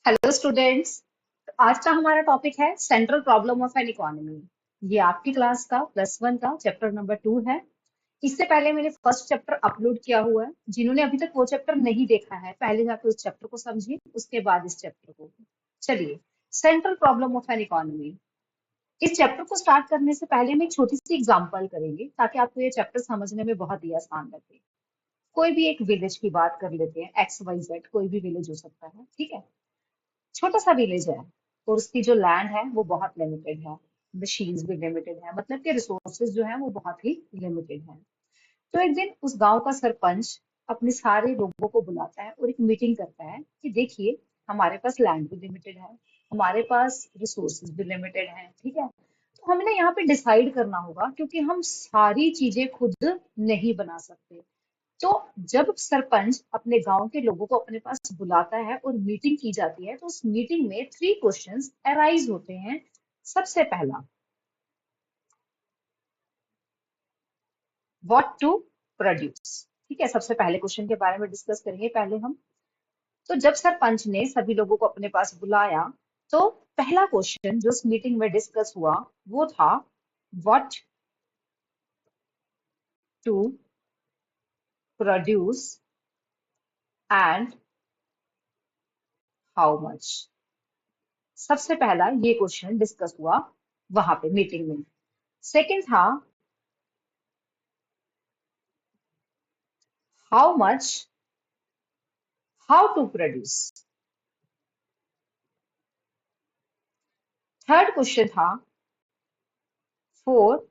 Hello students. आज का हमारा टॉपिक है central problem of an economy. ये आपकी क्लास का +1 का चैप्टर नंबर 2 है। इससे पहले मैंने फर्स्ट चैप्टर अपलोड किया हुआ है। जिन्होंने अभी तक वो चैप्टर नहीं देखा है, पहले जाकर उस चैप्टर को समझिए, उसके बाद इस चैप्टर को। चलिए, central problem of an economy. इस चैप्टर को स्टार्ट करने से पहले हम एक छोटी सी एग्जांपल करेंगे ताकि आपको ये चैप्टर समझने में बहुत ही आसान लगे। कोई भी एक विलेज की बात कर लेते हैं, XYZ कोई भी विलेज हो सकता है, ठीक है। छोटा सा विलेज है और उसकी जो लैंड है वो बहुत लिमिटेड है। मशीन्स भी लिमिटेड है, मतलब कि रिसोर्सेज जो है वो बहुत ही लिमिटेड है। तो एक दिन उस गांव का सरपंच अपने सारे लोगों को बुलाता है और एक मीटिंग करता है कि देखिए, हमारे पास लैंड भी लिमिटेड है, हमारे पास रिसोर्सेज भी लिमिटेड है, ठीक है। तो हमें ना यहाँ पे डिसाइड करना होगा, क्योंकि हम सारी चीजें खुद नहीं बना सकते। तो जब सरपंच अपने गांव के लोगों को अपने पास बुलाता है और मीटिंग की जाती है, तो उस मीटिंग में 3 क्वेश्चंस अराइज होते हैं। सबसे पहला, व्हाट टू प्रोड्यूस। ठीक है, सबसे पहले क्वेश्चन के बारे में डिस्कस करेंगे पहले हम। तो जब सरपंच ने सभी लोगों को अपने पास बुलाया, तो पहला क्वेश्चन जो उस मीटिंग में डिस्कस हुआ वो था, what to produce and how much. सबसे पहला ये क्वेश्चन डिस्कस हुआ वहां पे मीटिंग में। सेकंड था, how much, how to produce. Third question था, फोर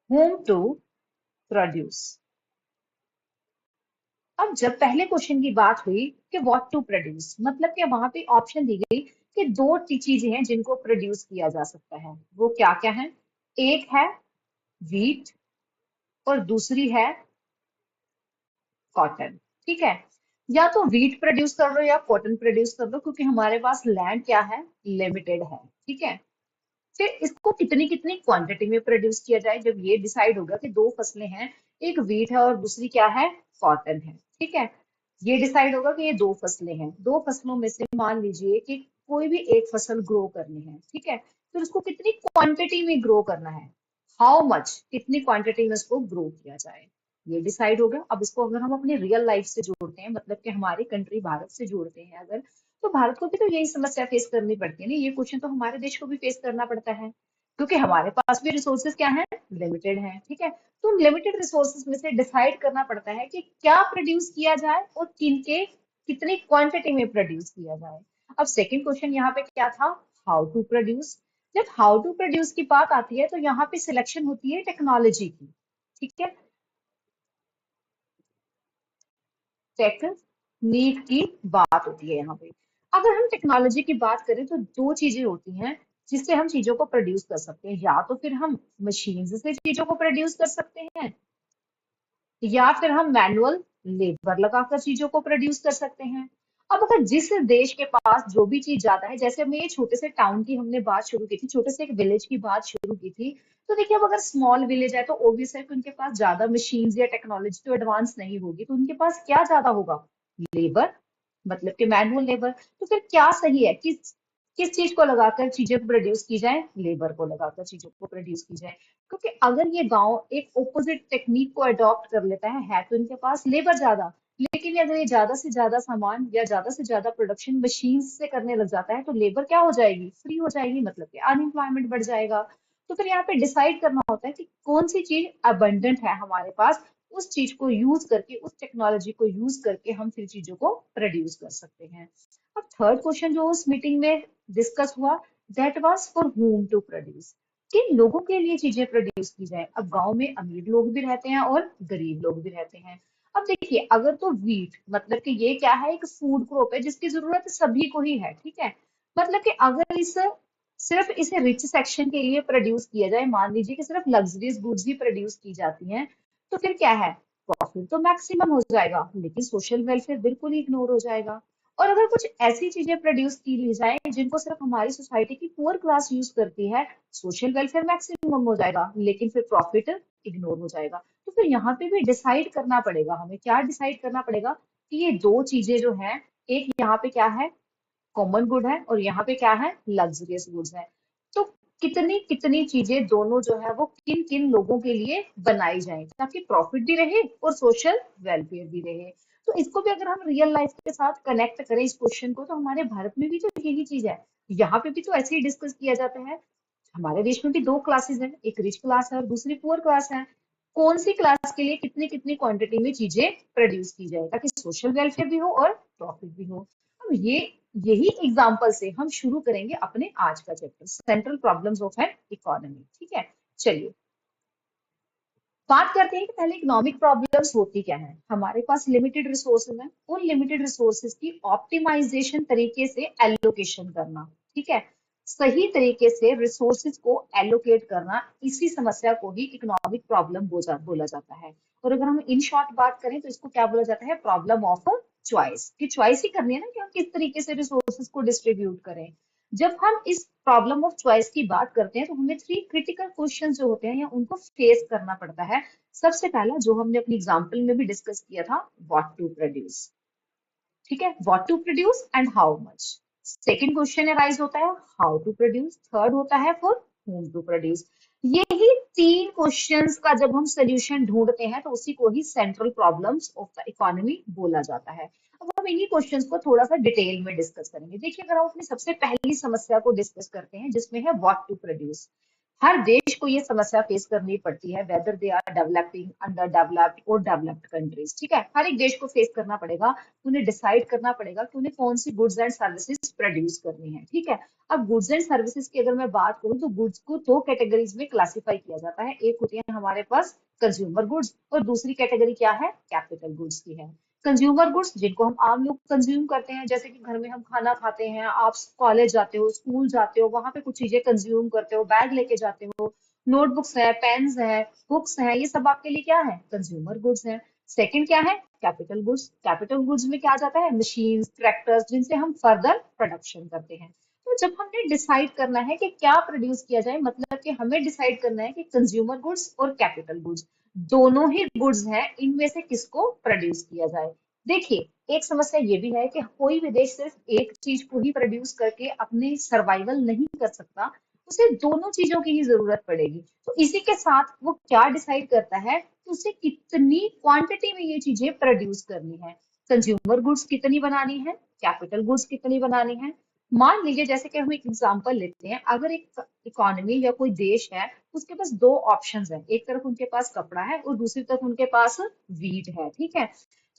whom टू प्रोड्यूस। अब जब पहले क्वेश्चन की बात हुई कि व्हाट टू प्रोड्यूस, मतलब कि वहां पे ऑप्शन दी गई कि दो चीजें हैं जिनको प्रोड्यूस किया जा सकता है। वो क्या क्या है? एक है वीट और दूसरी है कॉटन। ठीक है, या तो वीट प्रोड्यूस कर लो या कॉटन प्रोड्यूस कर लो, क्योंकि हमारे पास लैंड क्या है, लिमिटेड है। ठीक है, फिर इसको कितनी कितनी क्वांटिटी में प्रोड्यूस किया जाए, जब ये डिसाइड होगा कि दो फसलें हैं, एक वीट है और दूसरी क्या है, कॉटन है। ठीक है, ये डिसाइड होगा कि ये दो फसलें हैं, दो फसलों में से मान लीजिए कि कोई भी एक फसल ग्रो करनी है। ठीक है, फिर उसको कितनी क्वांटिटी में ग्रो करना है, हाउ मच, कितनी क्वांटिटी में उसको ग्रो किया जाए, ये डिसाइड हो गया। अब इसको अगर हम अपनी रियल लाइफ से जोड़ते हैं, मतलब कि हमारी कंट्री भारत से जोड़ते हैं अगर, तो भारत को भी तो यही समस्या फेस करनी पड़ती है ना। ये क्वेश्चन तो हमारे देश को भी फेस करना पड़ता है, क्योंकि हमारे पास भी रिसोर्सेज क्या है, लिमिटेड है। ठीक है, तो लिमिटेड रिसोर्सेज में से डिसाइड करना पड़ता है कि क्या प्रोड्यूस किया जाए और किन के कितनी क्वांटिटी में प्रोड्यूस किया जाए। अब सेकंड क्वेश्चन यहाँ पे क्या था, हाउ टू प्रोड्यूस। जब हाउ टू प्रोड्यूस की बात आती है तो यहाँ पे सिलेक्शन होती है टेक्नोलॉजी की। ठीक है, टेक्निक की बात होती है यहाँ पे। अगर हम टेक्नोलॉजी की बात करें तो दो चीजें होती हैं जिससे हम चीजों को प्रोड्यूस कर सकते हैं, या तो फिर हम मशीन से चीजों को प्रोड्यूस कर सकते हैं, या फिर हम मैनुअल लेबर लगाकर चीजों को प्रोड्यूस कर सकते हैं। अब अगर जिस देश के पास जो भी चीज जाता है, जैसे हमने ये छोटे से टाउन की हमने बात शुरू की थी, छोटे से एक विलेज की बात शुरू की थी, तो देखिए अब अगर स्मॉल विलेज है तो ऑब्वियस है कि उनके पास ज्यादा मशीन्स या टेक्नोलॉजी तो एडवांस नहीं होगी, तो उनके पास क्या ज्यादा होगा, लेबर, मतलब कि मैनुअल लेबर। तो फिर क्या सही है, किस किस चीज को लगाकर चीजें प्रोड्यूस की जाए, लेबर को लगाकर चीजों को प्रोड्यूस की जाए। क्योंकि अगर ये गांव एक ऑपोजिट टेक्निक को अडॉप्ट कर लेता है तो इनके पास लेबर ज्यादा, लेकिन अगर ये ज्यादा से ज्यादा सामान या ज्यादा से ज्यादा प्रोडक्शन मशीन से करने लग जाता है तो लेबर क्या हो जाएगी, फ्री हो जाएगी, मतलब कि अनएम्प्लॉयमेंट बढ़ जाएगा। तो फिर यहाँ पे डिसाइड करना होता है कि कौन सी चीज अबंडेंट है हमारे पास, उस चीज को यूज करके, उस टेक्नोलॉजी को यूज करके हम फिर चीजों को प्रोड्यूस कर सकते हैं। अब थर्ड क्वेश्चन जो उस मीटिंग में डिस्कस हुआ, that was for whom to produce. किन लोगों के लिए चीजें प्रोड्यूस की जाए। अब गांव में अमीर लोग भी रहते हैं और गरीब लोग भी रहते हैं। अब देखिए, अगर तो वीट, मतलब कि ये क्या है, एक फूड क्रॉप है जिसकी जरूरत सभी को ही है। ठीक है, मतलब कि अगर इस सिर्फ इसे रिच सेक्शन के लिए प्रोड्यूस किया जाए, मान लीजिए कि सिर्फ लग्जरियस गुड्स ही प्रोड्यूस की जाती हैं, तो फिर क्या है, प्रॉफिट तो मैक्सिमम हो जाएगा, लेकिन सोशल वेलफेयर बिल्कुल ही इग्नोर हो जाएगा। और अगर कुछ ऐसी चीजें प्रोड्यूस की ली जाए जिनको सिर्फ हमारी सोसाइटी की पुअर क्लास यूज करती है, सोशल वेलफेयर मैक्सिमम हो जाएगा, लेकिन फिर प्रॉफिट इग्नोर हो जाएगा। तो फिर यहाँ पे भी डिसाइड करना पड़ेगा, हमें क्या डिसाइड करना पड़ेगा कि ये दो चीजें जो हैं एक यहाँ पे क्या है, कॉमन गुड है, और यहाँ पे क्या है, लग्जरियस गुड्स है। तो कितनी कितनी चीजें दोनों जो है वो किन किन लोगों के लिए बनाई जाए ताकि प्रॉफिट भी रहे और सोशल वेलफेयर भी रहे। तो इसको भी अगर हम रियल लाइफ के साथ कनेक्ट करें इस क्वेश्चन को, तो हमारे भारत में भी तो यही चीज है, यहाँ पे भी तो ऐसे ही डिस्कस किया जाता है। हमारे देश में भी दो क्लासेस हैं, एक रिच क्लास है और दूसरी पुअर क्लास है। कौन सी क्लास के लिए कितनी कितनी क्वांटिटी में चीजें प्रोड्यूस की जाए ताकि सोशल वेलफेयर भी हो और प्रॉफिट भी हो। अब ये यही एग्जांपल से हम शुरू करेंगे अपने आज का chapter, central problems of an economy. ठीक है, चलिए बात करते हैं कि पहले इकोनॉमिक प्रॉब्लम्स होती क्या है। हमारे पास लिमिटेड रिसोर्सेज हैं, उन लिमिटेड रिसोर्सेज की ऑप्टिमाइजेशन तरीके से एलोकेशन करना, ठीक है, सही तरीके से रिसोर्सेज को एलोकेट करना, इसी समस्या को ही इकोनॉमिक प्रॉब्लम बोला जाता है। और अगर हम इन शॉर्ट बात करें तो इसको क्या बोला जाता है, प्रॉब्लम ऑफ चॉइस, कि चॉइस ही करनी है ना कि हम किस तरीके से रिसोर्सेज को डिस्ट्रीब्यूट करें। जब हम इस प्रॉब्लम ऑफ चॉइस की बात करते हैं तो हमें थ्री क्रिटिकल क्वेश्चन जो होते हैं या उनको फेस करना पड़ता है। सबसे पहला जो हमने अपनी एग्जाम्पल में भी डिस्कस किया था, व्हाट टू प्रोड्यूस, ठीक है, what to produce and how much. Second question arise होता है, हाउ टू प्रोड्यूस। थर्ड होता है फॉर whom टू प्रोड्यूस। यही तीन क्वेश्चंस का जब हम सोल्यूशन ढूंढते हैं तो उसी को ही central problems of the economy बोला जाता है। अब हम इन्हीं क्वेश्चंस को थोड़ा सा डिटेल में डिस्कस करेंगे। देखिए अगर हम अपनी सबसे पहली समस्या को डिस्कस करते हैं जिसमें है व्हाट टू प्रोड्यूस। हर देश को ये समस्या फेस करनी पड़ती है, whether they are developing, underdeveloped और डेवलप्ड कंट्रीज, ठीक है, हर एक देश को फेस करना पड़ेगा। उन्हें डिसाइड करना पड़ेगा कि उन्हें कौन सी गुड्स एंड सर्विसेज प्रोड्यूस करनी है, ठीक है। अब गुड्स एंड सर्विसेज की अगर मैं बात करूं तो गुड्स को दो कैटेगरीज में क्लासिफाई किया जाता है। एक होती है हमारे पास कंज्यूमर गुड्स और दूसरी कैटेगरी क्या है, कैपिटल गुड्स की है। कंज्यूमर गुड्स जिनको हम आम लोग कंज्यूम करते हैं, जैसे कि घर में हम खाना खाते हैं, आप कॉलेज जाते हो, स्कूल जाते हो, वहां पे कुछ चीजें कंज्यूम करते हो, बैग लेके जाते हो, नोटबुक्स है, पेन्स है, बुक्स है, ये सब आपके लिए क्या है, कंज्यूमर गुड्स है। सेकंड क्या है, कैपिटल गुड्स। कैपिटल गुड्स में क्या आ जाता है, मशीन, ट्रैक्टर्स, जिनसे हम फर्दर प्रोडक्शन करते हैं। तो जब हमने डिसाइड करना है कि क्या प्रोड्यूस किया जाए, मतलब कि हमें डिसाइड करना है कि कंज्यूमर गुड्स और कैपिटल गुड्स दोनों ही गुड्स हैं, इनमें से किसको प्रोड्यूस किया जाए। देखिए एक समस्या ये भी है कि कोई भी देश सिर्फ एक चीज को ही प्रोड्यूस करके अपने सर्वाइवल नहीं कर सकता, उसे दोनों चीजों की ही जरूरत पड़ेगी। तो इसी के साथ वो क्या डिसाइड करता है कि उसे कितनी क्वांटिटी में ये चीजें प्रोड्यूस करनी है, कंज्यूमर गुड्स कितनी बनानी है, कैपिटल गुड्स कितनी बनानी है। मान लीजिए जैसे कि हम एक एग्जांपल लेते हैं, अगर एक इकोनॉमी या कोई देश है, उसके पास दो ऑप्शंस है, एक तरफ उनके पास कपड़ा है और दूसरी तरफ उनके पास वीट है, ठीक है।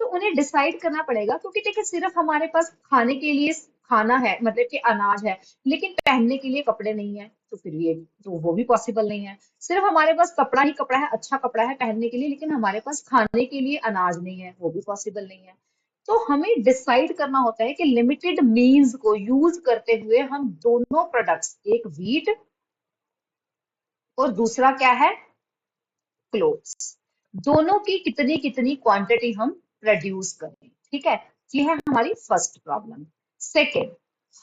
तो उन्हें डिसाइड करना पड़ेगा, क्योंकि देखिए सिर्फ हमारे पास खाने के लिए खाना है, मतलब कि अनाज है, लेकिन पहनने के लिए कपड़े नहीं है, तो फिर ये तो वो भी पॉसिबल नहीं है। सिर्फ हमारे पास कपड़ा ही कपड़ा है, अच्छा कपड़ा है पहनने के लिए, लेकिन हमारे पास खाने के लिए अनाज नहीं है, वो भी पॉसिबल नहीं है। तो हमें डिसाइड करना होता है कि लिमिटेड मींस को यूज करते हुए हम दोनों प्रोडक्ट्स, एक वीट और दूसरा क्या है, क्लोथ्स, दोनों की कितनी कितनी क्वांटिटी हम प्रोड्यूस करें, ठीक है। ये है हमारी first problem. Second,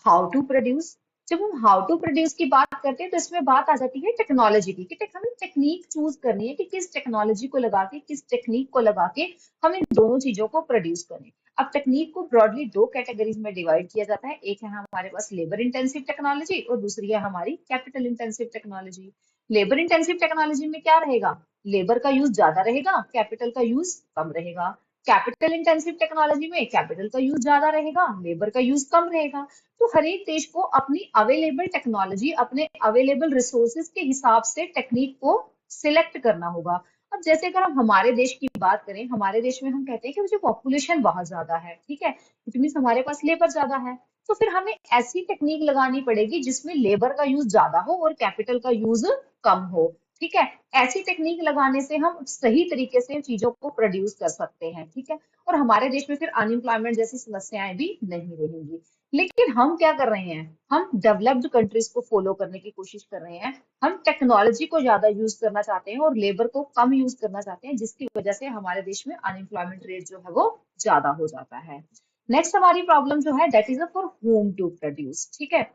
how to produce. जब हम हाउ टू प्रोड्यूस की बात करते हैं तो इसमें बात आ जाती है टेक्नोलॉजी की, कि हमें टेक्निक चूज करनी है कि किस टेक्नोलॉजी को लगा के, किस टेक्निक को लगा के हम इन दोनों चीजों को प्रोड्यूस करें। अब टेक्निक को ब्रॉडली दो कैटेगरीज में डिवाइड किया जाता है, एक है हमारे पास लेबर इंटेंसिव टेक्नोलॉजी और दूसरी है हमारी capital intensive technology. Labour intensive technology में क्या रहेगा, लेबर का यूज ज्यादा रहेगा, कैपिटल का यूज कम रहेगा। कैपिटल इंटेंसिव टेक्नोलॉजी में कैपिटल का यूज ज्यादा रहेगा, लेबर का यूज कम रहेगा। तो हर एक देश को अपनी अवेलेबल टेक्नोलॉजी, अपने अवेलेबल रिसोर्सेज के हिसाब से टेक्निक को सिलेक्ट करना होगा। अब जैसे अगर हम हमारे देश की बात करें, हमारे देश में हम कहते हैं कि मुझे पॉपुलेशन बहुत ज्यादा है, ठीक है, इट मीन्स हमारे पास लेबर ज्यादा है। तो फिर हमें ऐसी टेक्निक लगानी पड़ेगी जिसमें लेबर का यूज ज्यादा हो और कैपिटल का यूज कम हो, ठीक है। ऐसी टेक्निक लगाने से हम सही तरीके से चीजों को प्रोड्यूस कर सकते हैं, ठीक है। और हमारे देश में फिर अनएम्प्लॉयमेंट जैसी समस्याएं भी नहीं रहेंगी। लेकिन हम क्या कर रहे हैं, हम डेवलप्ड कंट्रीज को फॉलो करने की कोशिश कर रहे हैं। हम टेक्नोलॉजी को ज्यादा यूज करना चाहते हैं और लेबर को कम यूज करना चाहते हैं, जिसकी वजह से हमारे देश में अनएम्प्लॉयमेंट रेट जो है वो ज्यादा हो जाता है। नेक्स्ट हमारी प्रॉब्लम जो है, that is for whom to produce, ठीक है।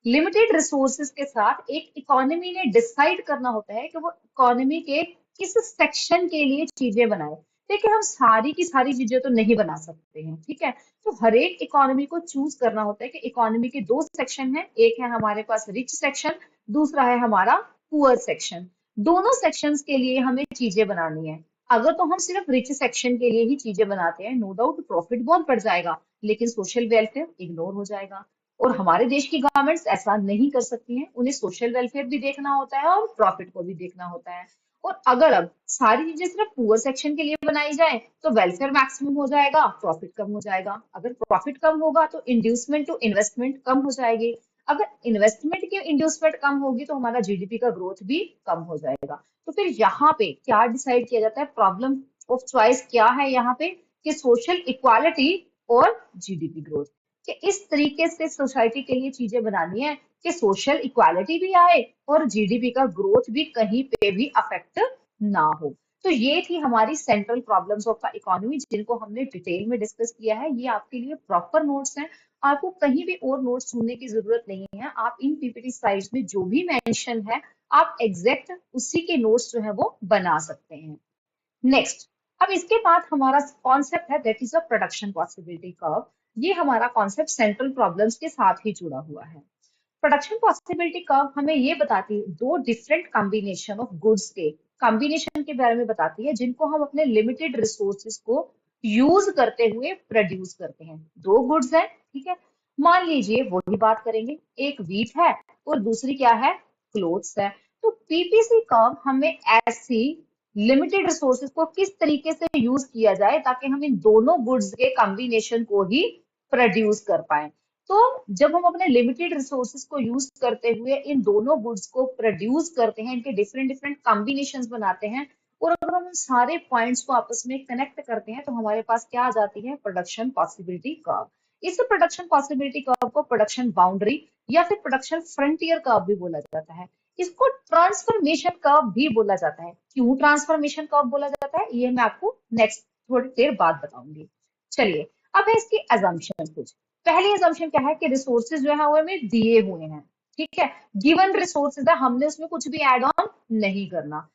लिमिटेड रिसोर्सेज के साथ एक इकोनॉमी ने डिसाइड करना होता है कि वो इकोनॉमी के किस सेक्शन के लिए चीजें बनाए। देखिए हम सारी की सारी चीजें तो नहीं बना सकते हैं, ठीक है। तो हर एक इकोनॉमी को चूज करना होता है कि इकोनॉमी के दो सेक्शन है, एक है हमारे पास रिच सेक्शन, दूसरा है हमारा पुअर सेक्शन। दोनों सेक्शंस के लिए हमें चीजें बनानी है। अगर तो हम सिर्फ रिच सेक्शन के लिए ही चीजें बनाते हैं, नो डाउट प्रॉफिट बहुत बढ़ जाएगा, लेकिन सोशल वेलफेयर इग्नोर हो जाएगा। और हमारे देश की गवर्नमेंट्स ऐसा नहीं कर सकती हैं, उन्हें सोशल वेलफेयर भी देखना होता है और प्रॉफिट को भी देखना होता है। और अगर अब सारी चीजें सिर्फ पुअर सेक्शन के लिए बनाई जाए तो वेलफेयर मैक्सिमम हो जाएगा, प्रॉफिट कम हो जाएगा। अगर प्रॉफिट कम होगा तो इंड्यूसमेंट टू इन्वेस्टमेंट कम हो जाएगी। अगर इन्वेस्टमेंट की इंड्यूसमेंट कम होगी तो हमारा जीडीपी का ग्रोथ भी कम हो जाएगा। तो फिर यहाँ पे क्या डिसाइड किया जाता है, प्रॉब्लम ऑफ चॉइस क्या है यहाँ पे, कि सोशल इक्वालिटी और जीडीपी ग्रोथ। कि इस तरीके से सोसाइटी के लिए चीजें बनानी है कि सोशल इक्वालिटी भी आए और जीडीपी का ग्रोथ भी कहीं पे भी अफेक्ट ना हो। तो ये थी हमारी central problems of the economy, जिनको हमने डिटेल में डिस्कस किया है। ये आपके लिए प्रॉपर नोट्स हैं, आपको कहीं भी और नोट्स ढूंढने की जरूरत नहीं है। आप इन पीपीटी स्लाइड्स में जो भी मेंशन है, आप एग्जैक्ट उसी के नोट्स जो है वो बना सकते हैं। नेक्स्ट, अब इसके बाद हमारा कॉन्सेप्ट है that is a production possibility curve. ये हमारा कॉन्सेप्ट सेंट्रल प्रॉब्लम्स के साथ ही जुड़ा हुआ है। प्रोडक्शन पॉसिबिलिटी कर्व हमें ये बताती है दो डिफरेंट कॉम्बिनेशन ऑफ गुड्स के कॉम्बिनेशन के बारे में बताती है, जिनको हम अपने लिमिटेड रिसोर्सेज को यूज करते हुए प्रोड्यूस करते हैं। दो गुड्स हैं, ठीक है। मान लीजिए वही बात करेंगे, एक व्हीट है और दूसरी क्या है, क्लोथ्स है। तो पीपीसी कर्व हमें ऐसी लिमिटेड रिसोर्सेज को किस तरीके से यूज किया जाए ताकि हम इन दोनों गुड्स के कॉम्बिनेशन को ही प्रोड्यूस कर पाए। तो जब हम अपने लिमिटेड रिसोर्सेज को यूज करते हुए इन दोनों गुड्स को प्रोड्यूस करते हैं, इनके डिफरेंट डिफरेंट कॉम्बिनेशंस बनाते हैं, और अगर हम सारे पॉइंट्स को आपस में कनेक्ट करते हैं तो हमारे पास क्या आ जाती है, प्रोडक्शन पॉसिबिलिटी कर्व। इस प्रोडक्शन पॉसिबिलिटी कर्व को प्रोडक्शन बाउंड्री या फिर प्रोडक्शन फ्रंटियर कर्व भी बोला जाता है। इसको ट्रांसफॉर्मेशन कर्व भी बोला जाता है। क्यों ट्रांसफॉर्मेशन कर्व बोला जाता है, ये मैं आपको नेक्स्ट थोड़ी देर बाद बताऊंगी। चलिए, अब है इसकी assumption कुछ। पहली assumption क्या है कि रिसोर्सेज जो है वो हमें दिए हुए हैं, ठीक है। गिवन रिसोर्सेज है, हमने उसमें कुछ भी ऐड ऑन नहीं करना।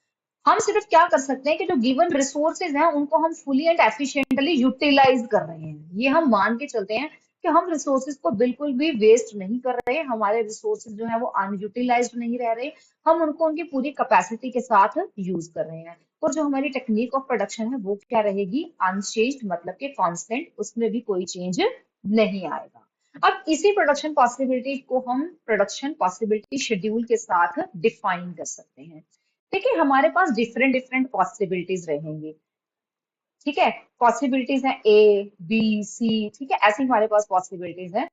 हम सिर्फ क्या कर सकते हैं कि जो गिवन रिसोर्सेज हैं उनको हम फुली एंड एफिशिएंटली यूटिलाइज कर रहे हैं। ये हम मान के चलते हैं कि हम रिसोर्सेज को बिल्कुल भी वेस्ट नहीं कर रहे, हमारे रिसोर्सेज जो है वो अनयूटिलाइज्ड नहीं रह रहे, हम उनको उनकी पूरी कैपेसिटी के साथ यूज कर रहे हैं। और जो हमारी टेक्निक ऑफ प्रोडक्शन है वो क्या रहेगी, अनचेंज्ड, मतलब कि कांस्टेंट, उसमें भी कोई चेंज नहीं आएगा। अब इसी प्रोडक्शन पॉसिबिलिटी को हम प्रोडक्शन पॉसिबिलिटी शेड्यूल के साथ डिफाइन कर सकते हैं। देखिए हमारे पास डिफरेंट डिफरेंट पॉसिबिलिटीज रहेंगी, ठीक है। पॉसिबिलिटीज है ए बी सी, ठीक है, ऐसे हमारे पास पॉसिबिलिटीज हैं।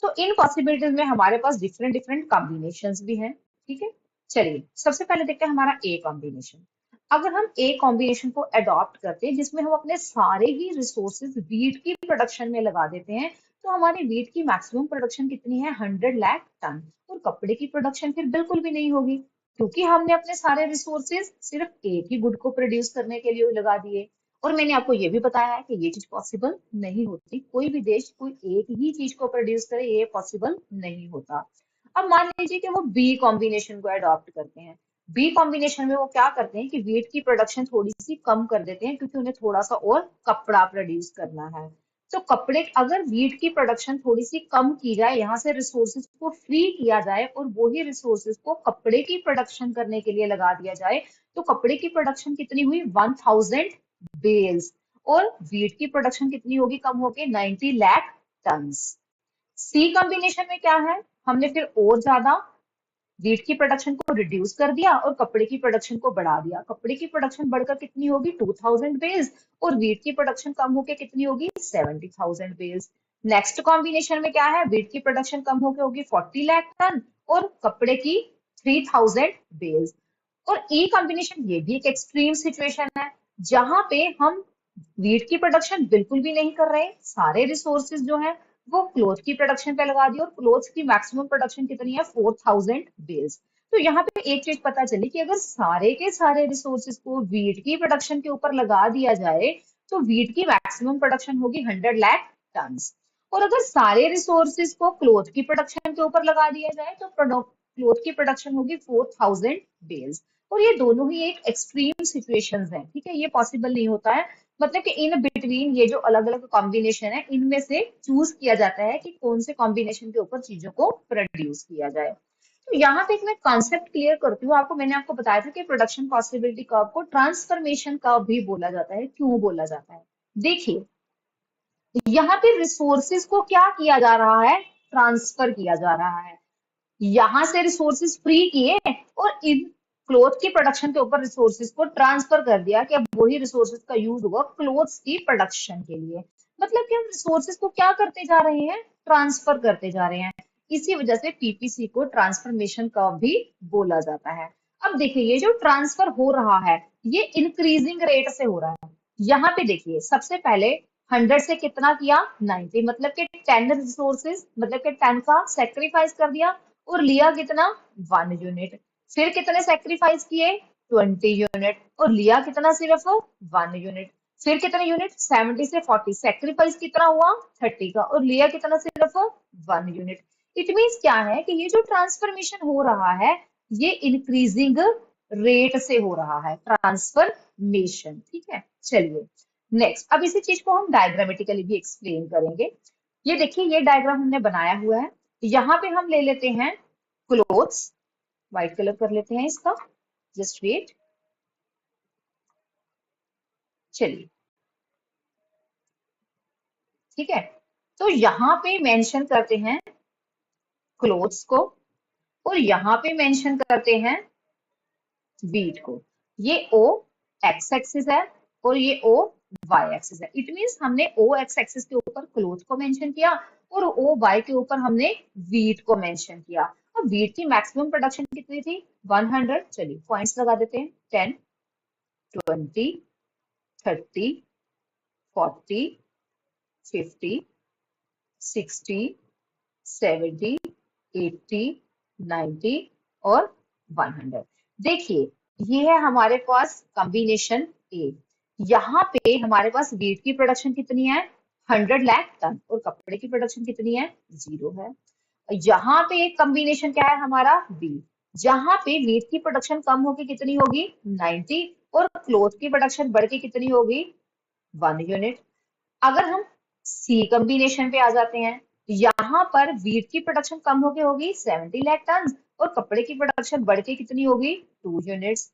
तो इन पॉसिबिलिटीज में हमारे पास डिफरेंट डिफरेंट कॉम्बिनेशंस भी हैं, ठीक है। चलिए सबसे पहले देखते हैं हमारा ए कॉम्बिनेशन। अगर हम ए कॉम्बिनेशन को अडॉप्ट करते हैं जिसमें हम अपने सारे ही रिसोर्सेज वीट की प्रोडक्शन में लगा देते हैं, तो हमारी वीट की मैक्सिमम प्रोडक्शन कितनी है, 100 लाख टन। और कपड़े की प्रोडक्शन फिर बिल्कुल भी नहीं होगी, क्योंकि हमने अपने सारे रिसोर्सेज सिर्फ एक ही गुड को प्रोड्यूस करने के लिए लगा दिए। और मैंने आपको ये भी बताया है कि ये चीज पॉसिबल नहीं होती, कोई भी देश कोई एक ही चीज को प्रोड्यूस करे, ये पॉसिबल नहीं होता। अब मान लीजिए कि वो बी कॉम्बिनेशन को अडॉप्ट करते हैं। बी कॉम्बिनेशन में वो क्या करते हैं कि वीट की प्रोडक्शन थोड़ी सी कम कर देते हैं, क्योंकि उन्हें थोड़ा सा और कपड़ा प्रोड्यूस करना है। तो कपड़े, अगर वीट की प्रोडक्शन थोड़ी सी कम की जाए, यहाँ से रिसोर्सेज को फ्री किया जाए और वही रिसोर्सेज को कपड़े की प्रोडक्शन करने के लिए लगा दिया जाए, तो कपड़े की प्रोडक्शन कितनी हुई, 1000 बेल्स। और वीट की प्रोडक्शन कितनी होगी, कम होगी, 90 लाख टन्स। सी कॉम्बिनेशन में क्या है, हमने फिर और ज्यादा वीट की प्रोडक्शन को रिड्यूस कर दिया और कपड़े की प्रोडक्शन को बढ़ा दिया। कपड़े की प्रोडक्शन बढ़कर कितनी होगी, 2000 बेल्स, और वीट की प्रोडक्शन कम होकर कितनी होगी, 70,000 बेल्स। नेक्स्ट कॉम्बिनेशन में क्या है, वीट की प्रोडक्शन कम होकर होगी 40 लाख टन और कपड़े की 3000 बेल्स। और ई कॉम्बिनेशन ये भी एक एक्सट्रीम सिचुएशन है, जहां पे हम वीट की प्रोडक्शन बिल्कुल भी नहीं कर रहे, सारे रिसोर्सेज जो है वो क्लोथ की प्रोडक्शन पे लगा दी, और क्लोथ की मैक्सिमम प्रोडक्शन कितनी है, 4000 बेल्स। तो यहाँ पे एक चीज पता चली कि अगर सारे के सारे रिसोर्सेज को वीट की प्रोडक्शन के ऊपर लगा दिया जाए, तो वीट की मैक्सिमम प्रोडक्शन होगी 100 लाख टन। और अगर सारे रिसोर्सेज को क्लोथ की प्रोडक्शन के ऊपर लगा दिया जाए, तो क्लोथ की प्रोडक्शन होगी 4000 बेल्स। और ये दोनों ही एक एक्सट्रीम सिचुएशंस हैं, ठीक है, ये पॉसिबल नहीं होता है मतलब कि इन बिटवीन ये जो अलग अलग कॉम्बिनेशन है इनमें से चूज किया जाता है कि कौन से कॉम्बिनेशन के ऊपर चीजों को प्रोड्यूस किया जाए। तो यहाँ पे एक मैं कॉन्सेप्ट क्लियर करती हूँ आपको। मैंने आपको बताया था कि प्रोडक्शन पॉसिबिलिटी कर्व को ट्रांसफॉर्मेशन कर्व भी बोला जाता है। क्यों बोला जाता है? देखिए, यहाँ पे रिसोर्सेज को क्या किया जा रहा है? ट्रांसफर किया जा रहा है। यहाँ से रिसोर्सेज फ्री किए और इन क्लोथ की प्रोडक्शन के ऊपर रिसोर्सेज को ट्रांसफर कर दिया कि अब वही रिसोर्सेज का यूज होगा क्लोथ्स की प्रोडक्शन के लिए। मतलब कि हम रिसोर्सेज को क्या करते जा रहे हैं? ट्रांसफर करते जा रहे हैं। इसी वजह से पीपीसी को ट्रांसफॉर्मेशन कर्व भी बोला जाता है। अब देखिए, ये जो ट्रांसफर हो रहा है ये इंक्रीजिंग रेट से हो रहा है। यहाँ पे देखिए, सबसे पहले 100 से कितना किया? 90, मतलब कि 10 रिसोर्सेज, मतलब कि 10 का सेक्रीफाइस कर दिया और लिया कितना? 1 यूनिट। फिर कितने सेक्रीफाइस किए? 20 यूनिट और लिया कितना? सिर्फ 1 यूनिट। फिर कितने यूनिट? 70 से 40, सेक्रीफाइस कितना हुआ? 30 का और लिया कितना? सिर्फ 1 यूनिट। इट मीन्स क्या है कि ये जो ट्रांसफॉर्मेशन हो रहा है ये इंक्रीजिंग रेट से हो रहा है, ट्रांसफॉर्मेशन। ठीक है, चलिए नेक्स्ट। अब इसी चीज को हम डायग्रामेटिकली भी एक्सप्लेन करेंगे। ये देखिए, ये डायग्राम हमने बनाया हुआ है। यहाँ पे हम ले लेते हैं क्लोथ्स, व्हाइट कलर कर लेते हैं इसका, जस्ट वेट। चलिए, ठीक है। तो यहाँ पे मेंशन करते हैं क्लोथ्स को और यहाँ पे मेंशन करते हैं वीट को। ये ओ एक्स एक्सिस है और ये ओ वाई एक्सिस है। इट मीन्स हमने ओ एक्स एक्सिस के ऊपर क्लोथ को मेंशन किया और ओ वाई के ऊपर हमने वीट को मेंशन किया। अब वीट की मैक्सिमम प्रोडक्शन कितनी थी? 100। चलिए पॉइंट्स लगा देते हैं, 10, 20, 30, 40, 50, 60, 70, 80, 90 और 100। देखिए, ये है हमारे पास कॉम्बिनेशन ए। यहाँ पे हमारे पास वीट की प्रोडक्शन कितनी है? 100 लाख टन और कपड़े की प्रोडक्शन कितनी है? 0 है। यहाँ पे एक कॉम्बिनेशन क्या है हमारा? बी, जहां पे वीट की प्रोडक्शन कम होगी कितनी होगी? 90 और क्लोथ की प्रोडक्शन बढ़ के कितनी होगी? 1 यूनिट। अगर हम सी कॉम्बिनेशन पे आ जाते हैं, यहाँ पर वीट की प्रोडक्शन कम होके होगी 70 लाख टन और कपड़े की प्रोडक्शन बढ़ के कितनी होगी? 2 यूनिट्स।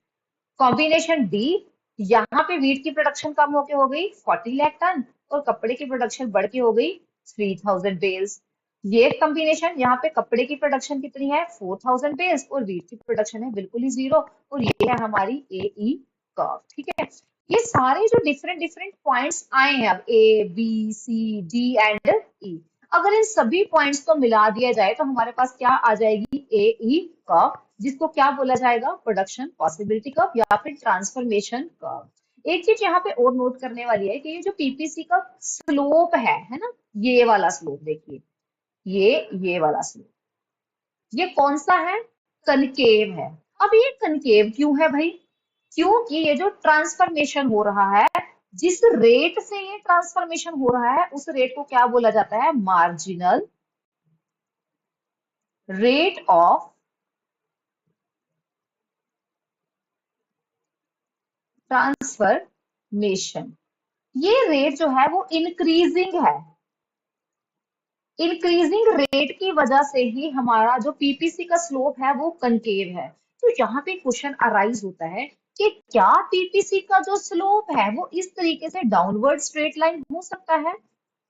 कॉम्बिनेशन डी, यहाँ पे वीट की प्रोडक्शन कम होके हो गई 40 लाख टन और कपड़े की प्रोडक्शन बढ़ के हो गई 3000 बेल्स। ये कॉम्बिनेशन, यहाँ पे कपड़े की प्रोडक्शन कितनी है? 4000 बेल्स और वीट की प्रोडक्शन है बिल्कुल ही 0 और ये है हमारी ए ई कर्व। ठीक है, ये सारे जो डिफरेंट डिफरेंट पॉइंट्स आए हैं, अब A B C D and E, अगर इन सभी पॉइंट्स को मिला दिया जाए तो हमारे पास क्या आ जाएगी? ए ई कर्व, जिसको क्या बोला जाएगा? प्रोडक्शन पॉसिबिलिटी कर्व या फिर ट्रांसफॉर्मेशन कर्व। एक चीज यहाँ पे और नोट करने वाली है कि ये जो पीपीसी का स्लोप है ना, ये वाला स्लोप देखिए, ये वाला स्लोप, ये कौन सा है? कनकेव है। अब ये कनकेव क्यों है भाई? क्योंकि ये जो ट्रांसफॉर्मेशन हो रहा है, जिस रेट से ये ट्रांसफॉर्मेशन हो रहा है उस रेट को क्या बोला जाता है? Marginal rate of transformation. ये रेट जो है वो इंक्रीजिंग है। इंक्रीजिंग रेट की वजह से ही हमारा जो पीपीसी का स्लोप है वो कनकेव है। तो यहाँ पे क्वेश्चन अराइज होता है कि क्या पीपीसी का जो स्लोप है वो इस तरीके से डाउनवर्ड स्ट्रेट लाइन हो सकता है?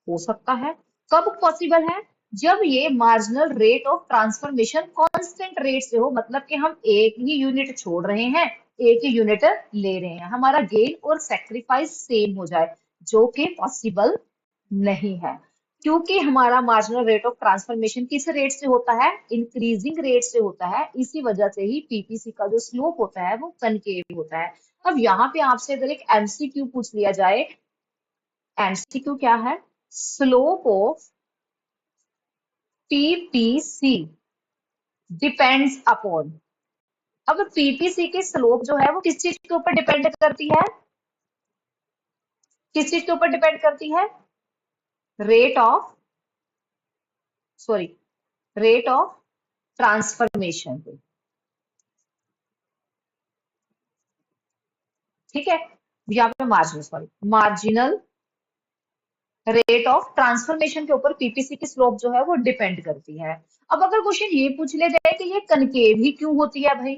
हो सकता है। कब पॉसिबल है? जब ये marginal rate of transformation constant rate से हो, मतलब कि हम एक ही यूनिट छोड़ रहे हैं, एक ही यूनिट ले रहे हैं, हमारा गेन और सेक्रीफाइस सेम हो जाए, जो कि पॉसिबल नहीं है। क्योंकि हमारा मार्जिनल रेट ऑफ ट्रांसफॉर्मेशन किस रेट से होता है? इंक्रीजिंग रेट से होता है। इसी वजह से ही पीपीसी का जो स्लोप होता है वो कनकेव होता है। अब यहाँ पे आपसे अगर एक एमसीक्यू पूछ लिया जाए, एमसीक्यू क्या है? Slope of PPC depends upon. अब पीपीसी की स्लोप जो है वो किस चीज के ऊपर डिपेंड करती है? किस चीज के ऊपर डिपेंड करती है? Rate of, sorry, rate of transformation पे। ठीक है, यहाँ पे marginal, sorry, marginal rate of transformation के ऊपर पीपीसी की स्लोप जो है वो डिपेंड करती है। अब अगर क्वेश्चन ये पूछ ले जाए कि ये कनकेव ही क्यों होती है भाई,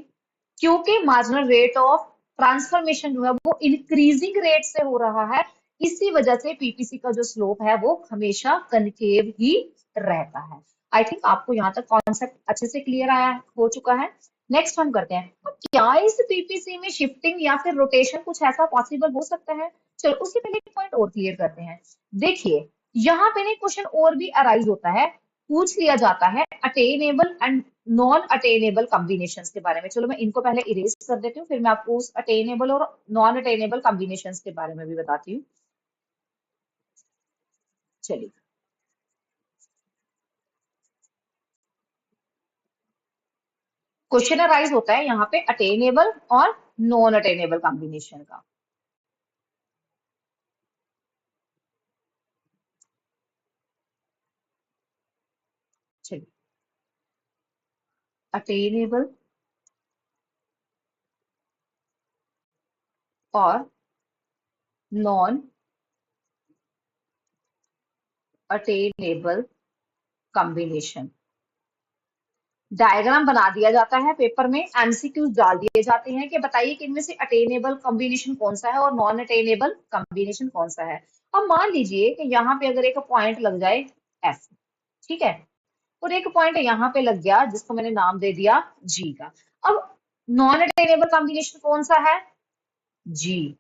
क्योंकि मार्जिनल रेट ऑफ ट्रांसफॉर्मेशन जो है वो इंक्रीजिंग रेट से हो रहा है, इसी वजह से पीपीसी का जो स्लोप है वो हमेशा कनकेव ही रहता है। आई थिंक आपको यहाँ तक कॉन्सेप्ट अच्छे से क्लियर आया हो चुका है। नेक्स्ट हम करते हैं, तो क्या इस पीपीसी में शिफ्टिंग या फिर रोटेशन कुछ ऐसा पॉसिबल हो सकता है? चलो उससे पहले एक पॉइंट और क्लियर करते हैं। देखिए, यहाँ पे ना क्वेश्चन और भी अराइज होता है, पूछ लिया जाता है attainable and non attainable combinations के बारे में। चलो मैं इनको पहले इरेज कर देती हूँ, फिर मैं आपको उस अटेनेबल और नॉन अटेनेबल कॉम्बिनेशंस के बारे में भी बताती हूँ। चलिए, क्वेश्चन अराइज होता है यहाँ पे अटेनेबल और नॉन अटेनेबल कॉम्बिनेशन का। चलिए, अटेनेबल और नॉन अटेनेबल कॉम्बिनेशन, डायग्राम बना दिया जाता है पेपर में, एमसीक्यूज डाल दिए जाते हैं कि बताइए कि इनमें से अटेनेबल कॉम्बिनेशन कौन सा है और नॉन अटेनेबल कॉम्बिनेशन कौन सा है। अब मान लीजिए कि यहाँ पे अगर एक पॉइंट लग जाए एफ, ठीक है, और एक पॉइंट यहाँ पे लग गया जिसको मैंने नाम दे दिया जी का। अब नॉन अटेनेबल कॉम्बिनेशन कौन सा है? जी,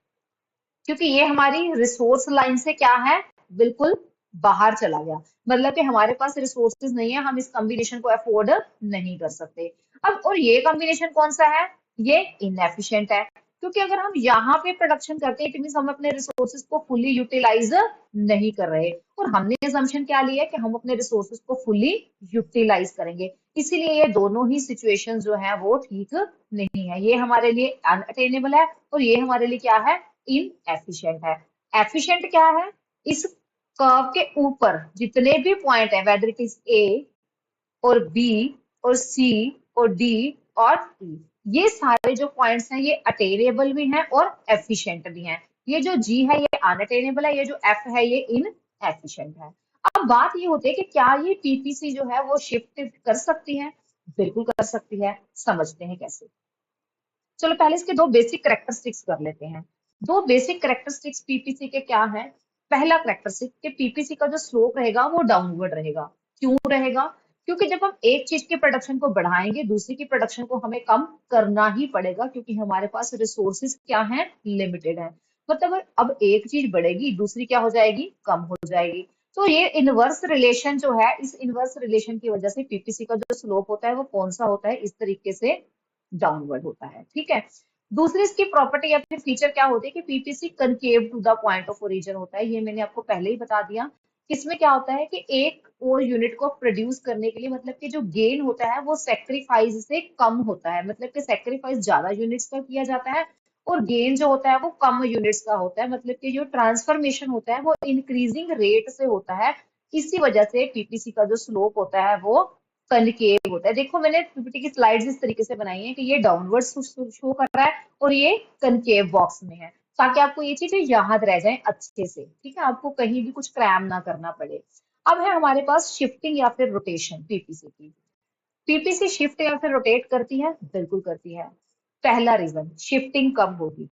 क्योंकि ये हमारी रिसोर्स लाइन से क्या है, बिल्कुल बाहर चला गया, मतलब कि हमारे पास रिसोर्सेज नहीं है, हम इस कॉम्बिनेशन को अफोर्ड नहीं कर सकते। अब और ये कॉम्बिनेशन कौन सा है? ये इनएफिशिएंट है, क्योंकि अगर हम यहाँ पे प्रोडक्शन करते हैं इट मींस हम अपने रिसोर्सेज को फुली यूटिलाइज नहीं कर रहे, और हमने असम्पशन क्या लिया है कि हम अपने रिसोर्सेज को फुली यूटिलाइज करेंगे। इसीलिए ये दोनों ही सिचुएशन जो है वो ठीक नहीं है, ये हमारे लिए अनअटेनेबल है और ये हमारे लिए क्या है, इनएफिशिएंट है। एफिशिएंट क्या है? इस कर्व के ऊपर जितने भी पॉइंट है, वेदर इट इज ए और बी और सी और डी और ई, ये सारे जो पॉइंट्स हैं ये अटेनेबल भी हैं और एफिशिएंट भी हैं। ये जो जी है ये अनअटेनेबल है, ये जो एफ है ये इन एफिशिएंट है। अब बात ये होती है कि क्या ये पीपीसी जो है वो शिफ्ट कर सकती है? बिल्कुल कर सकती है, समझते हैं कैसे। चलो पहले इसके दो बेसिक करेक्टरिस्टिक्स कर लेते हैं। दो बेसिक करेक्टरिस्टिक्स पीपीसी के क्या है? पहला करेक्टरिस्टिक कि पीपीसी का जो स्लोप रहेगा वो डाउनवर्ड रहेगा। क्यों रहेगा? क्योंकि जब हम एक चीज के प्रोडक्शन को बढ़ाएंगे दूसरी की प्रोडक्शन को हमें कम करना ही पड़ेगा, क्योंकि हमारे पास रिसोर्सेज क्या है, लिमिटेड है। मतलब अब एक चीज बढ़ेगी दूसरी क्या हो जाएगी, कम हो जाएगी। तो ये इनवर्स रिलेशन जो है, इस इनवर्स रिलेशन की वजह से पीपीसी का जो स्लोप होता है वो कौन सा होता है, इस तरीके से डाउनवर्ड होता है, ठीक है। दूसरी इसकी प्रॉपर्टी या फिर फीचर क्या होती है कि PPC concave to the point of origin होता है, ये मैंने आपको पहले ही बता दिया। इसमें क्या होता है कि एक और यूनिट को प्रोड्यूस करने के लिए मतलब कि जो गेन होता है वो सेक्रीफाइस से कम होता है, मतलब कि सेक्रीफाइस ज्यादा यूनिट्स का किया जाता है और गेन जो होता है वो कम यूनिट्स का होता है, मतलब कि जो ट्रांसफॉर्मेशन होता है वो इंक्रीजिंग रेट से होता है। इसी वजह से पीपीसी का जो स्लोप होता है वो कनकेव होता है। देखो मैंने पीपीटी की स्लाइड्स इस तरीके से बनाई है कि ये डाउनवर्ड शो कर रहा है और ये कनकेव बॉक्स में है, ताकि आपको ये चीजें याद रह जाएं अच्छे से, ठीक है, आपको कहीं भी कुछ क्रैम ना करना पड़े। अब है हमारे पास शिफ्टिंग या फिर रोटेशन पीपीसी की। पीपीसी शिफ्ट या फिर रोटेट करती है, बिल्कुल करती है। पहला रीजन, शिफ्टिंग कब होगी?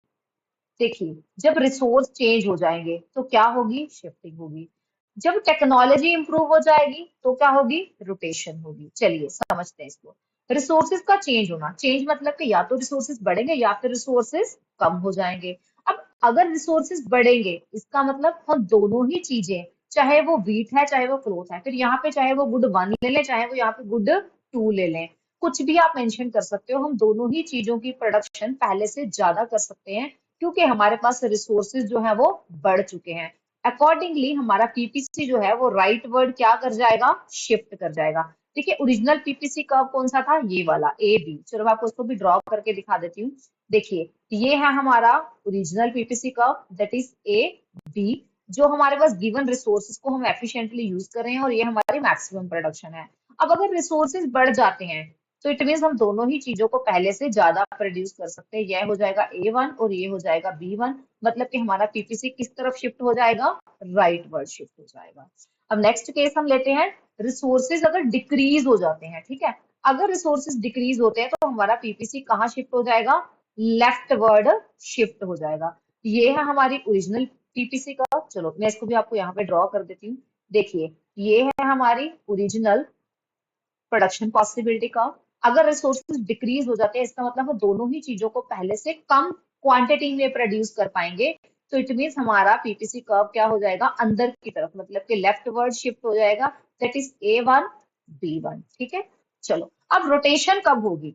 देखिए, जब रिसोर्स चेंज हो जाएंगे तो क्या होगी, शिफ्टिंग होगी। जब टेक्नोलॉजी इंप्रूव हो जाएगी तो क्या होगी, रोटेशन होगी। चलिए समझते हैं इसको। रिसोर्सेज का चेंज होना, चेंज मतलब कि या तो रिसोर्सेज बढ़ेंगे या फिर रिसोर्सेज कम हो जाएंगे। अब अगर रिसोर्सेज बढ़ेंगे इसका मतलब हम दोनों ही चीजें, चाहे वो व्हीट है चाहे वो क्लोथ है, फिर यहाँ पे चाहे वो गुड वन ले लें चाहे वो यहाँ पे गुड टू ले लें, कुछ भी आप मेंशन कर सकते हो, हम दोनों ही चीजों की प्रोडक्शन पहले से ज्यादा कर सकते हैं, क्योंकि हमारे पास रिसोर्सेज जो है वो बढ़ चुके हैं। अकॉर्डिंगली हमारा पीपीसी जो है वो राइट वर्ड क्या कर जाएगा, शिफ्ट कर जाएगा। देखिए ओरिजिनल पीपीसी कर्व कौन सा था, ये वाला ए बी, चलो मैं आपको उसको भी ड्रॉ करके दिखा देती हूँ। देखिए ये है हमारा original PPC curve, that is A B, जो हमारे पास गिवन रिसोर्सेज को हम एफिशिएंटली यूज कर रहे हैं और ये हमारी मैक्सिमम प्रोडक्शन है। अब अगर रिसोर्सेज बढ़ जाते हैं तो इट मीन्स हम दोनों ही चीजों को पहले से ज्यादा प्रोड्यूस कर सकते हैं। यह हो जाएगा A1 और ये हो जाएगा B1, मतलब कि हमारा पीपीसी किस तरफ शिफ्ट हो जाएगा, राइट वर्ड शिफ्ट हो जाएगा। अब नेक्स्ट केस हम लेते हैं, रिसोर्सेज अगर डिक्रीज हो जाते हैं, ठीक है, अगर रिसोर्सेज डिक्रीज होते हैं तो हमारा पीपीसी कहाँ शिफ्ट हो जाएगा, लेफ्ट वर्ड शिफ्ट हो जाएगा। ये है हमारी ओरिजिनल पीपीसी का। चलो मैं इसको भी आपको यहाँ पे ड्रॉ कर देती हूँ। देखिए ये है हमारी ओरिजिनल प्रोडक्शन पॉसिबिलिटी का। अगर रिसोर्सेज डिक्रीज हो जाते हैं इसका मतलब हम दोनों ही चीजों को पहले से कम क्वांटिटी में प्रोड्यूस कर पाएंगे। तो इट मीन्स हमारा पीपीसी कर्व क्या हो जाएगा, अंदर की तरफ, मतलब कि लेफ्ट वर्ड शिफ्ट हो जाएगा, दैट इज A1 B1। ठीक है, चलो अब रोटेशन कब होगी,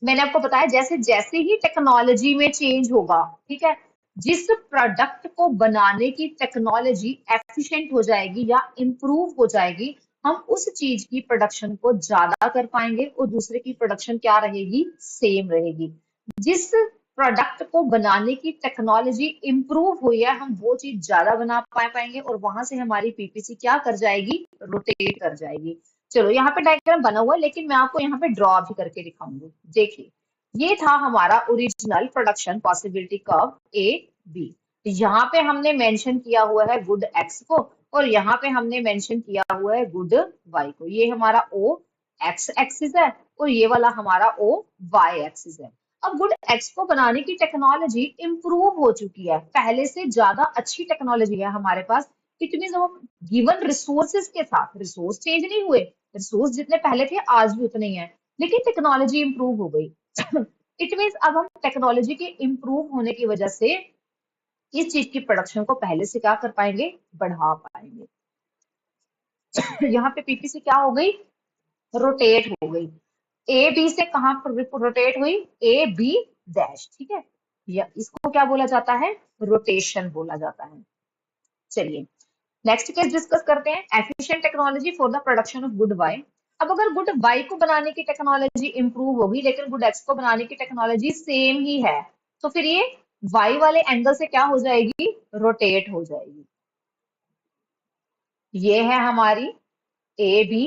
मैंने आपको बताया जैसे जैसे ही टेक्नोलॉजी में चेंज होगा, ठीक है, जिस प्रोडक्ट को बनाने की टेक्नोलॉजी एफिशिएंट हो जाएगी या इम्प्रूव हो जाएगी, हम उस चीज की प्रोडक्शन को ज्यादा कर पाएंगे और दूसरे की प्रोडक्शन क्या रहेगी, सेम रहेगी। जिस प्रोडक्ट को बनाने की टेक्नोलॉजी इम्प्रूव हुई है हम वो चीज ज्यादा बना पाएंगे और वहां से हमारी पीपीसी क्या कर जाएगी, रोटेट कर जाएगी। चलो यहाँ पे डायग्राम बना हुआ है लेकिन मैं आपको यहाँ पे ड्रॉ भी करके दिखाऊंगी। देखिए ये था हमारा original production possibility curve A B. यहाँ पे हमने मेंशन किया हुआ है गुड एक्स को और यहाँ पे हमने मेंशन किया हुआ है गुड वाई को। ये हमारा ओ एक्स एक्सिस है और ये वाला हमारा ओ वाई एक्सिस है। अब गुड एक्स को बनाने की टेक्नोलॉजी इम्प्रूव हो चुकी है, पहले से ज्यादा अच्छी टेक्नोलॉजी है हमारे पास। इट मीन हम गिवन रिसोर्सेज के साथ, रिसोर्स चेंज नहीं हुए, रिसोर्स जितने पहले थे आज भी उतने ही है, लेकिन टेक्नोलॉजी इंप्रूव हो गई। इट मीन्स अब हम टेक्नोलॉजी के इंप्रूव होने की वजह से इस चीज की प्रोडक्शन को पहले से क्या कर पाएंगे, बढ़ा पाएंगे। यहाँ पे पीपीसी क्या हो गई, रोटेट हो गई। ए बी से कहां पर रोटेट हुई, ए बी डैश, ठीक है, या इसको क्या बोला जाता है, रोटेशन बोला जाता है। चलिए नेक्स्ट केस डिस्कस करते हैं, efficient technology for the production of good Y. अब अगर गुड वाई को बनाने की टेक्नोलॉजी इंप्रूव होगी लेकिन गुड एक्स को बनाने की टेक्नोलॉजी सेम ही है, तो फिर ये वाई वाले एंगल से क्या हो जाएगी, रोटेट हो जाएगी। ये है हमारी A B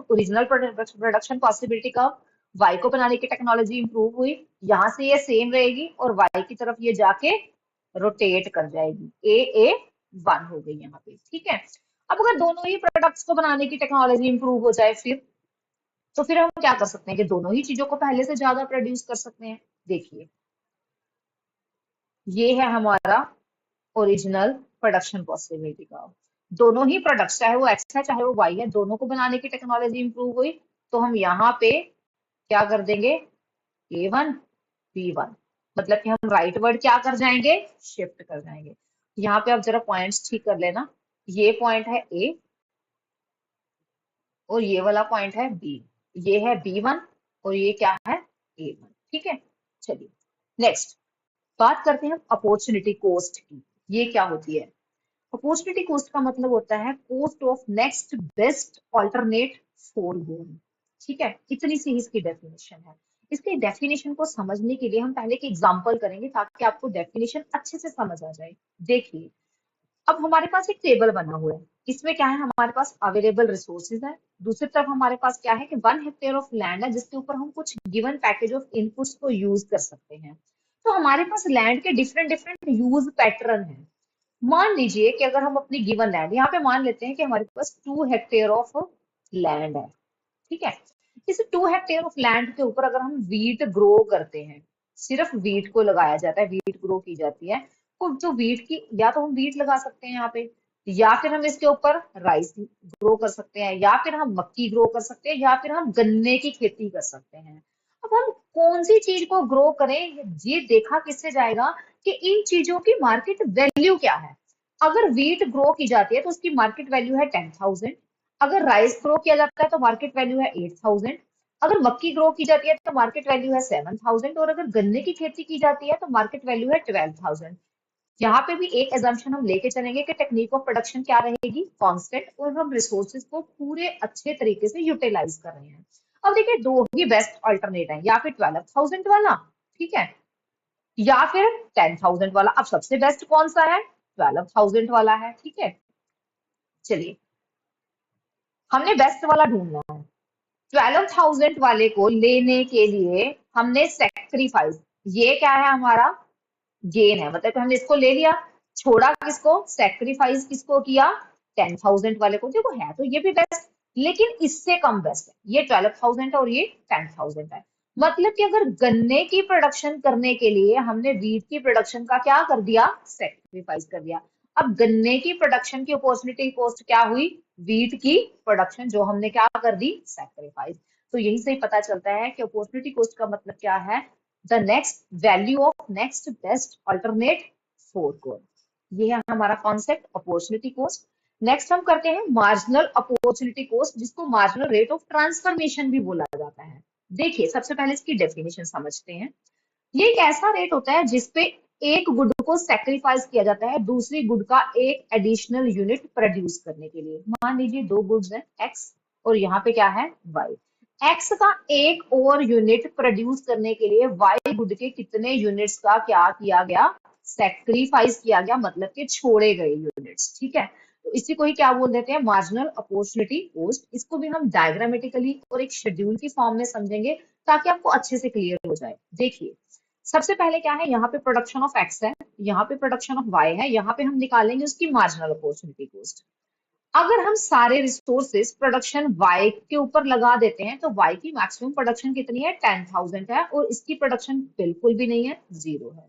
original production possibility का। वाई को बनाने की टेक्नोलॉजी इंप्रूव हुई, यहां से ये सेम रहेगी और वाई की तरफ ये जाके रोटेट कर जाएगी, ए 1 हो गई यहाँ पे। ठीक है, अब अगर दोनों ही प्रोडक्ट्स को बनाने की टेक्नोलॉजी इंप्रूव हो जाए तो फिर हम क्या कर सकते हैं कि दोनों ही चीजों को पहले से ज्यादा प्रोड्यूस कर सकते हैं। देखिए ये है हमारा ओरिजिनल प्रोडक्शन पॉसिबिलिटी का। दोनों ही प्रोडक्ट्स, चाहे वो एक्स है चाहे वो वाई है, दोनों को बनाने की टेक्नोलॉजी इंप्रूव हुई, तो हम यहाँ पे क्या कर देंगे, A1 B1, मतलब कि हम राइट वर्ड क्या कर जाएंगे, शिफ्ट कर जाएंगे। यहाँ पे आप जरा पॉइंट्स ठीक कर लेना, ये पॉइंट है ए और ये वाला पॉइंट है बी, ये है B1 और ये क्या है A1। ठीक है, चलिए नेक्स्ट बात करते हैं अपॉर्चुनिटी कॉस्ट की। ये क्या होती है, अपॉर्चुनिटी कॉस्ट का मतलब होता है cost of next best alternate foregone. ठीक है, इतनी सी इसकी डेफिनेशन है। इसके डेफिनेशन को समझने के लिए हम पहले एक एग्जांपल करेंगे ताकि आपको डेफिनेशन अच्छे से समझ आ जाए। देखिए अब हमारे पास एक टेबल बना हुआ है, इसमें क्या है, हमारे पास अवेलेबल रिसोर्सेज है, दूसरी तरफ हमारे पास क्या है कि 1 हेक्टेयर ऑफ लैंड है जिसके ऊपर हम कुछ गिवन पैकेज ऑफ इनपुट्स को यूज कर सकते हैं। तो हमारे पास लैंड के डिफरेंट डिफरेंट यूज पैटर्न है। मान लीजिए कि अगर हम अपनी गिवन लैंड, यहाँ पे मान लेते हैं कि हमारे पास 2 हेक्टेयर ऑफ लैंड है, ठीक है, इस 2 हेक्टेयर ऑफ लैंड के ऊपर अगर हम वीट ग्रो करते हैं, सिर्फ वीट को लगाया जाता है, वीट ग्रो की जाती है, तो जो वीट की, या तो हम वीट लगा सकते हैं यहाँ पे, या फिर हम इसके ऊपर राइस ग्रो कर सकते हैं, या फिर हम मक्की ग्रो कर सकते हैं, या फिर हम गन्ने की खेती कर सकते हैं। अब हम कौन सी चीज को ग्रो करें, ये देखा किससे जाएगा कि इन चीजों की मार्केट वैल्यू क्या है। अगर वीट ग्रो की जाती है तो उसकी मार्केट वैल्यू है 10,000, अगर राइस ग्रो किया जाता है तो मार्केट वैल्यू है 8,000, अगर मक्की ग्रो की जाती है तो मार्केट वैल्यू है 7,000 और अगर गन्ने की खेती की जाती है तो मार्केट वैल्यू है 12,000। यहाँ पे भी एक एजम्पशन हम लेके चलेंगे कि टेक्निक ऑफ प्रोडक्शन क्या रहेगी, कांस्टेंट, और हम रिसोर्सेज को पूरे अच्छे तरीके से यूटिलाइज कर रहे हैं। अब देखिए दो ही बेस्ट अल्टरनेट है, या फिर 12,000 वाला, ठीक है, या फिर 10,000 वाला। अब सबसे बेस्ट कौन सा है, 12,000 वाला है। ठीक है, चलिए हमने बेस्ट वाला ढूंढना है। 12,000 वाले को लेने के लिए हमने सेक्रीफाइस, ये क्या है हमारा गेन है, मतलब कि हमने इसको ले लिया, छोड़ा किसको, सेक्रीफाइस किसको किया, 10,000 वाले को। देखो है तो ये भी बेस्ट, लेकिन इससे कम बेस्ट है, ये 12,000 और ये 10,000 है। मतलब कि अगर गन्ने की प्रोडक्शन करने के लिए हमने वीट की प्रोडक्शन का क्या कर दिया, सेक्रीफाइस कर दिया। अब गन्ने की प्रोडक्शन की अपॉर्चुनिटी कॉस्ट क्या हुई, वीट की प्रोडक्शन जो हमने क्या कर दी, सेक्रीफाइस। तो यही से ही पता चलता है कि अपॉर्चुनिटी कॉस्ट का मतलब क्या है, the next value of next best alternate four core. ये है हमारा कॉन्सेप्ट अपॉर्चुनिटी कॉस्ट। नेक्स्ट हम करते हैं मार्जिनल अपॉर्चुनिटी कॉस्ट, जिसको मार्जिनल रेट ऑफ ट्रांसफॉर्मेशन भी बोला जाता है। देखिए सबसे पहले इसकी डेफिनेशन समझते हैं। ये एक ऐसा रेट होता है जिसपे एक गुड को सेक्रीफाइस किया जाता है दूसरी गुड का एक एडिशनल यूनिट प्रोड्यूस करने के लिए। मान लीजिए दो गुड्स हैं एक्स और यहाँ पे क्या है वाई। एक्स का एक और यूनिट प्रोड्यूस करने के लिए वाई गुड के कितने यूनिट्स का क्या किया गया, सेक्रीफाइस किया गया, मतलब कि छोड़े गए यूनिट्स। ठीक है, तो इसी को ही क्या बोल देते हैं, मार्जिनल अपॉर्चुनिटी कॉस्ट। इसको भी हम डायग्रामेटिकली और एक शेड्यूल की फॉर्म में समझेंगे ताकि आपको अच्छे से क्लियर हो जाए। देखिए सबसे पहले क्या है, यहाँ पे प्रोडक्शन ऑफ एक्स है, यहाँ पे प्रोडक्शन ऑफ वाई है, यहाँ पे हम निकालेंगे उसकी मार्जिनल अपॉर्चुनिटी कॉस्ट। अगर हम सारे रिसोर्सेज प्रोडक्शन वाई के ऊपर लगा देते हैं तो वाई की मैक्सिमम प्रोडक्शन कितनी है, 10,000 है, और इसकी प्रोडक्शन बिल्कुल भी नहीं है, जीरो है।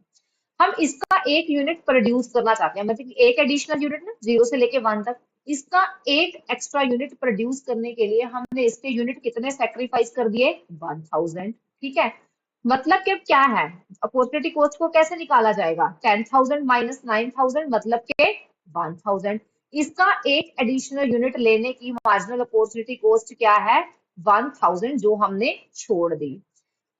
हम इसका एक यूनिट प्रोड्यूस करना चाहते हैं, मतलब एक एडिशनल यूनिट ना, जीरो से लेके वन तक। इसका एक एक्स्ट्रा यूनिट प्रोड्यूस करने के लिए हमने इसके यूनिट कितने सेक्रीफाइस कर दिए, 1,000। ठीक है, मतलब कि अब क्या है, अपॉर्चुनिटी कॉस्ट को कैसे निकाला जाएगा, 10,000 माइनस 9,000 मतलब के 1,000। इसका एक एडिशनल यूनिट लेने की मार्जिनल अपॉर्चुनिटी कॉस्ट क्या है, 1,000 जो हमने छोड़ दी।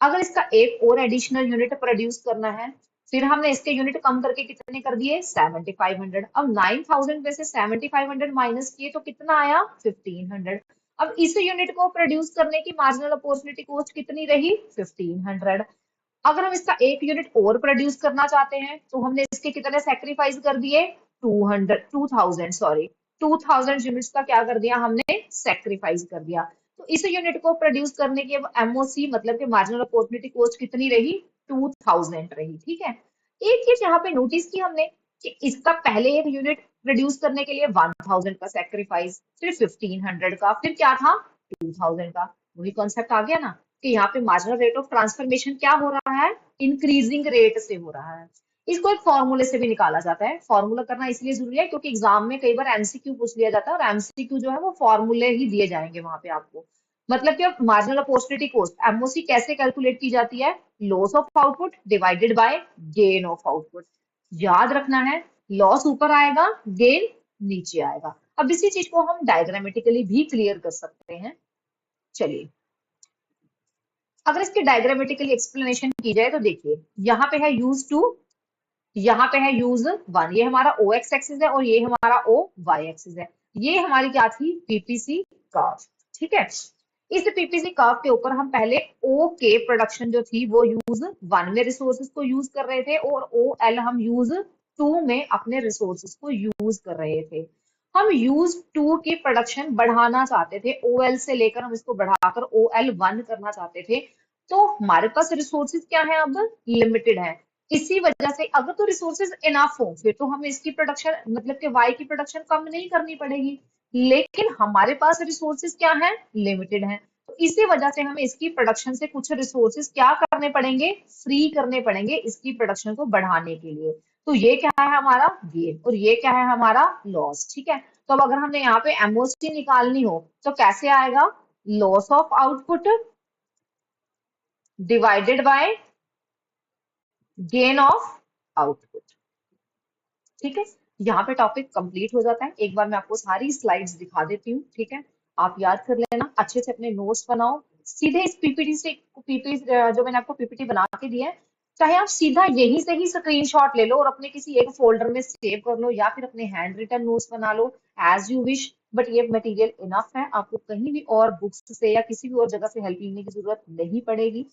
अगर इसका एक और एडिशनल यूनिट प्रोड्यूस करना है, फिर हमने इसके यूनिट कम करके कितने कर दिए, 7,500। अब 9,000 में से 7,500 माइनस किए तो कितना आया, 1,500। अब इस यूनिट को प्रोड्यूस करने की मार्जिनल अपॉर्चुनिटी कॉस्ट कितनी रही, 1,500। अगर हम इसका एक यूनिट और प्रोड्यूस करना चाहते हैं तो हमने इसके कितने सेक्रीफाइस कर दिए, 2,000 सॉरी, 2,000 यूनिट्स का क्या कर दिया हमने, सेक्रीफाइस कर दिया। तो इस यूनिट को प्रोड्यूस करने के एमओसी मतलब कि मार्जिनल अपॉर्चुनिटी कॉस्ट कितनी रही, 2,000 रही। ठीक है, एक चीज यहाँ पे नोटिस की हमने कि इसका पहले एक यूनिट प्रोड्यूस करने के लिए 1,000 का सेक्रीफाइस, फिर 1,500 का, फिर क्या था, 2,000 का। वही कॉन्सेप्ट आ गया ना कि यहाँ पे मार्जिनल रेट ऑफ ट्रांसफॉर्मेशन क्या हो रहा है, इंक्रीजिंग रेट से हो रहा है। इसको एक फॉर्मूले से भी निकाला जाता है। फॉर्मूला करना इसलिए जरूरी है क्योंकि एग्जाम में कई बार एमसीक्यू पूछ लिया जाता है, और एमसीक्यू जो है वो फॉर्मूले ही दिए जाएंगे वहां पे आपको। मतलब कि अब मार्जिनल अपॉर्चुनिटी कॉस्ट एमओसी कैसे कैलकुलेट की जाती है, loss of output divided by gain of output. याद रखना है, लॉस ऊपर आएगा, गेन नीचे आएगा। अब इसी चीज को हम डायग्रामेटिकली भी क्लियर कर सकते हैं। चलिए अगर इसकी डायग्रामेटिकली एक्सप्लेनेशन की जाए तो देखिए यहाँ पे है यूज टू, यहाँ पे है यूज वन, ये हमारा ओ एक्स एक्सिस है और ये हमारा ओ वाई एक्सिस है। ये हमारी क्या थी, पीपीसी कर्व। ठीक है, इस पीपीसी कर्व के ऊपर हम पहले ओ के प्रोडक्शन जो थी वो यूज वन में रिसोर्सेज को यूज कर रहे थे, और ओ एल हम यूज टू में अपने रिसोर्सेज को यूज कर रहे थे। हम यूज टू की प्रोडक्शन बढ़ाना चाहते थे, ओ एल से लेकर हम इसको बढ़ाकर ओ एल वन करना चाहते थे। तो हमारे पास रिसोर्सेज क्या है, अब लिमिटेड है। इसी वजह से अगर तो रिसोर्सेज इनफ हो फिर तो हमें इसकी प्रोडक्शन मतलब कि वाई की प्रोडक्शन कम नहीं करनी पड़ेगी, लेकिन हमारे पास रिसोर्सेज क्या है, लिमिटेड है। तो इसी वजह से हमें इसकी प्रोडक्शन से कुछ रिसोर्सेज क्या करने पड़ेंगे, फ्री करने पड़ेंगे इसकी प्रोडक्शन को बढ़ाने के लिए। तो ये क्या है हमारा गेन और ये क्या है हमारा लॉस। ठीक है, तो अब अगर हमने यहाँ पे एमओसी निकालनी हो तो कैसे आएगा, loss of output divided by gain of output. ठीक है, यहाँ पे टॉपिक कंप्लीट हो जाता है। एक बार मैं आपको सारी स्लाइड्स दिखा देती हूँ। ठीक है, आप याद कर लेना, अच्छे से अपने नोट्स बनाओ, सीधे इस पीपीटी से, पीपीटी जो मैंने आपको पीपीटी बना के दिया है, चाहे आप सीधा यहीं से ही स्क्रीनशॉट ले लो और अपने किसी एक फोल्डर में सेव कर लो, या फिर अपने हैंड रिटन नोट्स बना लो, एज यू विश। बट ये मटेरियल इनफ है, आपको कहीं भी और बुक्स से या किसी भी और जगह से हेल्प लेने की जरूरत नहीं पड़ेगी।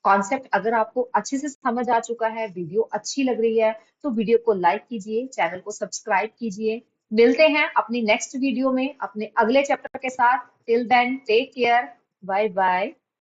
कॉन्सेप्ट अगर आपको अच्छे से समझ आ चुका है, वीडियो अच्छी लग रही है, तो वीडियो को लाइक कीजिए, चैनल को सब्सक्राइब कीजिए। मिलते हैं अपनी नेक्स्ट वीडियो में अपने अगले चैप्टर के साथ। Till then take care, bye bye.